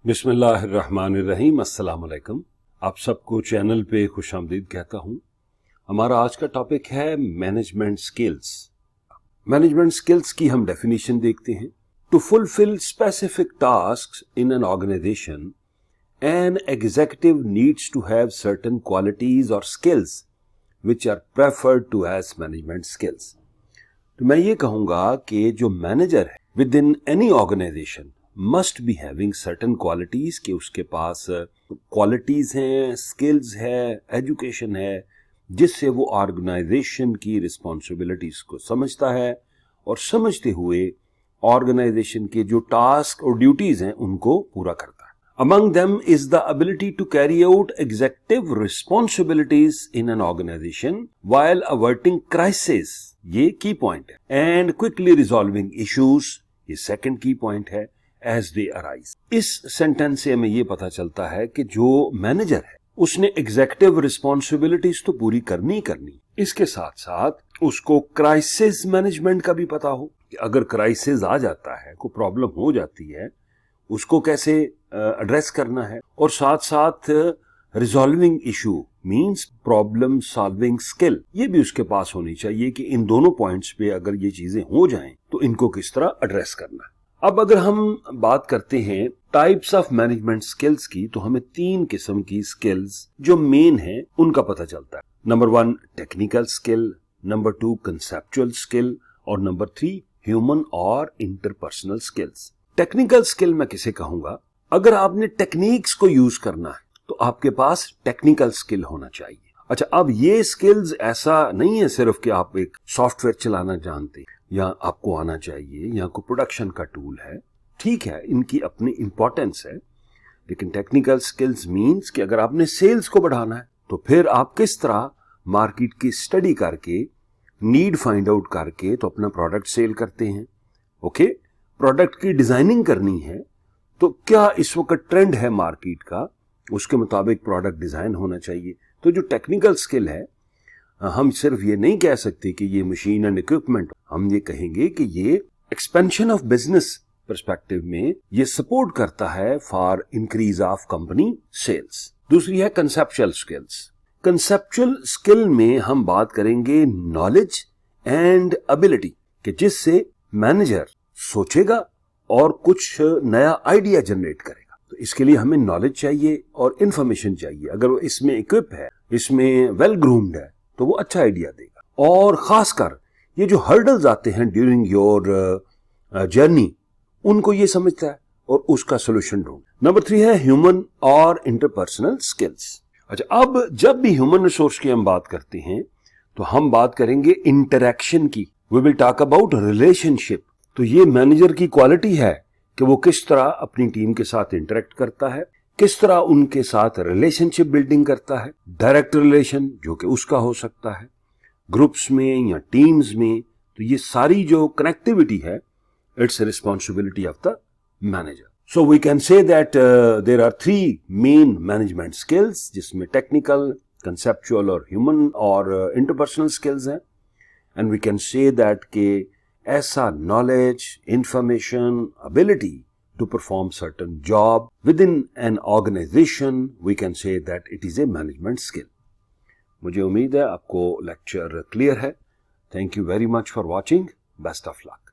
बिस्मिल्लाहिर्रहमानिर्रहीम, अस्सलाम वालेकुम। आप सबको चैनल पे खुशामदीद कहता हूँ। हमारा आज का टॉपिक है मैनेजमेंट स्किल्स। मैनेजमेंट स्किल्स की हम डेफिनेशन देखते हैं। To fulfil specific tasks in an organisation an executive needs to have certain qualities और skills which are preferred to as management skills. तो मैं ये कहूँगा कि जो मैनेजर है within any organisation must be having certain qualities, कि उसके पास क्वालिटीज हैं, स्किल्स है, एजुकेशन है, जिससे वो ऑर्गेनाइजेशन की रिस्पॉन्सिबिलिटीज को समझता है और समझते हुए ऑर्गेनाइजेशन के जो टास्क और ड्यूटीज हैं उनको पूरा करता है। Among them is the ability to carry out executive responsibilities in an organisation while averting crisis, ये की पॉइंट है, एंड क्विकली रिजॉल्विंग इश्यूज, ये सेकंड की पॉइंट है, as they arise। इस सेंटेंस से हमें ये पता चलता है कि जो मैनेजर है उसने एग्जीक्यूटिव रिस्पॉन्सिबिलिटीज तो पूरी करनी करनी, इसके साथ साथ उसको क्राइसिस मैनेजमेंट का भी पता हो कि अगर क्राइसिस आ जाता है, कोई प्रॉब्लम हो जाती है, उसको कैसे एड्रेस करना है, और साथ साथ resolving issue means problem solving skill, ये भी उसके पास होनी चाहिए कि इन दोनों पॉइंट्स पे अगर ये चीजें हो जाएं तो इनको किस तरह एड्रेस करना है। अब अगर हम बात करते हैं टाइप्स ऑफ मैनेजमेंट स्किल्स की, तो हमें 3 किस्म की स्किल्स जो मेन है उनका पता चलता है। Number 1 technical skill, number 2 conceptual skill, और नंबर 3 ह्यूमन और इंटरपर्सनल स्किल्स। टेक्निकल स्किल मैं किसे कहूंगा? अगर आपने टेक्निक्स को यूज करना है तो आपके पास टेक्निकल स्किल होना चाहिए। अच्छा, अब ये स्किल्स ऐसा नहीं है सिर्फ कि आप एक सॉफ्टवेयर चलाना जानते हैं या आपको आना चाहिए या कोई प्रोडक्शन का टूल है, ठीक है, इनकी अपनी इंपॉर्टेंस है, लेकिन टेक्निकल स्किल्स मींस कि अगर आपने सेल्स को बढ़ाना है तो फिर आप किस तरह मार्केट की स्टडी करके, नीड फाइंड आउट करके तो अपना प्रोडक्ट सेल करते हैं। ओके, प्रोडक्ट की डिजाइनिंग करनी है तो क्या इस वक्त ट्रेंड है मार्केट का, उसके मुताबिक प्रोडक्ट डिजाइन होना चाहिए। तो जो टेक्निकल स्किल है, हम सिर्फ ये नहीं कह सकते कि ये मशीन एंड इक्विपमेंट, हम ये कहेंगे कि ये एक्सपेंशन ऑफ बिजनेस पर्सपेक्टिव में ये सपोर्ट करता है for increase of company sales. दूसरी है कंसेप्चुअल स्किल्स। कंसेप्चुअल स्किल में हम बात करेंगे नॉलेज एंड एबिलिटी, कि जिससे मैनेजर सोचेगा और कुछ नया आइडिया जनरेट करेगा। तो इसके लिए हमें नॉलेज चाहिए और इंफॉर्मेशन चाहिए। अगर वो इसमें इक्विप है, इसमें वेल ग्रूम्ड है, तो वो अच्छा आइडिया देगा। और खासकर ये जो हर्डल्स आते हैं ड्यूरिंग योर जर्नी, उनको ये समझता है और उसका सोल्यूशन ढूंढ। नंबर 3 है ह्यूमन और इंटरपर्सनल स्किल्स। अच्छा, अब जब भी ह्यूमन रिसोर्स की हम बात करते हैं तो हम बात करेंगे इंटरैक्शन की। We will talk about relationship. तो ये मैनेजर की क्वालिटी है कि वो किस तरह अपनी टीम के साथ इंटरेक्ट करता है, किस तरह उनके साथ रिलेशनशिप बिल्डिंग करता है, डायरेक्ट रिलेशन जो कि उसका हो सकता है, ग्रुप्स में या टीम्स में। तो ये सारी जो कनेक्टिविटी है, it's responsibility of the manager. So we can say that there are 3 main management skills, जिसमें टेक्निकल, कंसेप्चुअल और ह्यूमन और इंटरपर्सनल स्किल्स हैं। And we can say that के ऐसा knowledge, information, ability to perform certain job within an organization, we can say that it is a management skill. मुझे उम्मीद है आपको लेक्चर क्लियर है। Thank you very much for watching. Best of luck.